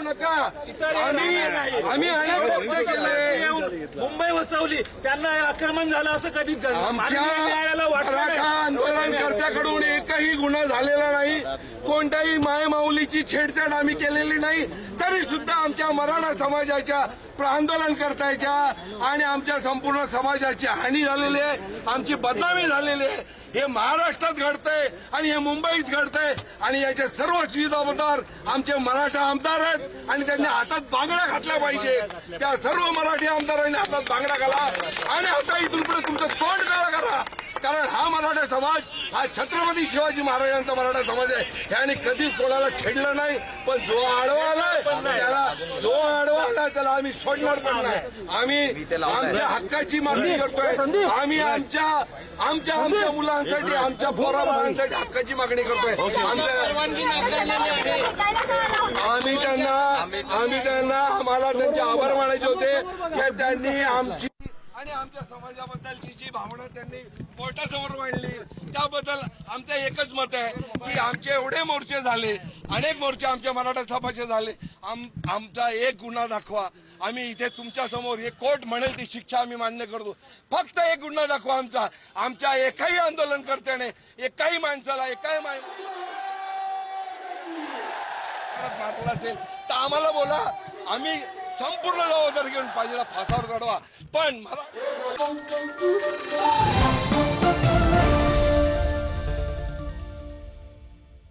नका. आम्ही अनेक मोर्चे केले, मुंबई वसवली, त्यांना आक्रमण झालं असं कधीच झालं आमच्या न्यायाला वाटलं मराठा नाही. आंदोलनकर्त्याकडून एकही गुन्हा झालेला नाही, कोणत्याही मायमाऊलीची छेडछाड आम्ही केलेली नाही, तरी सुद्धा आमच्या मराठा समाजाच्या आंदोलन करतायच्या आणि आमच्या संपूर्ण समाजाची हानी झालेली आहे, आमची बदनामी झालेली आहे. हे महाराष्ट्रात घडतंय आणि हे मुंबईत घडतंय आणि याचे सर्व जबाबदार आमचे मराठा आमदार आहेत आणि त्यांनी हातात बांगड्या घातल्या पाहिजे. त्या सर्व मराठी आमदारांनी हातात बांगड्या घाला आणि आता इथून पुढे तुमचं तोंड काळं करा, कारण हा मराठा समाज हा छत्रपती शिवाजी महाराजांचा मराठा समाज आहे. याने कधीच कोणाला छेडलं नाही, पण जो आडवा आलाय त्याला आम्ही सोडणार पण नाही. आम्ही आमच्या हक्काची मागणी करतोय, आम्ही आमच्या मुलांसाठी, आमच्या पोराबाळांसाठी हक्काची मागणी करतोय. आम्ही त्यांना आम्हाला त्यांचे आभार मानायचे होते की त्यांनी आमची आणि आमच्या समाजाबद्दलची जी भावना त्यांनी कोर्टासमोर मांडली, त्याबद्दल आमचं एकच मत आहे की आमचे एवढे मोर्चे झाले, अनेक मोर्चे आमच्या मराठा समाजाचे झाले, आमचा एक गुन्हा दाखवा. आम्ही इथे तुमच्या समोर हे कोर्ट म्हणेल ती शिक्षा आम्ही मान्य करतो. फक्त एक गुन्हा दाखवा आमच्या एकाही आंदोलनकर्त्याने, एकाही माणसाला, मारला असेल तर आम्हाला बोला, आम्ही संपूर्ण जबाबदारी घेऊन पाहिजे फासावर काढवा. पण मला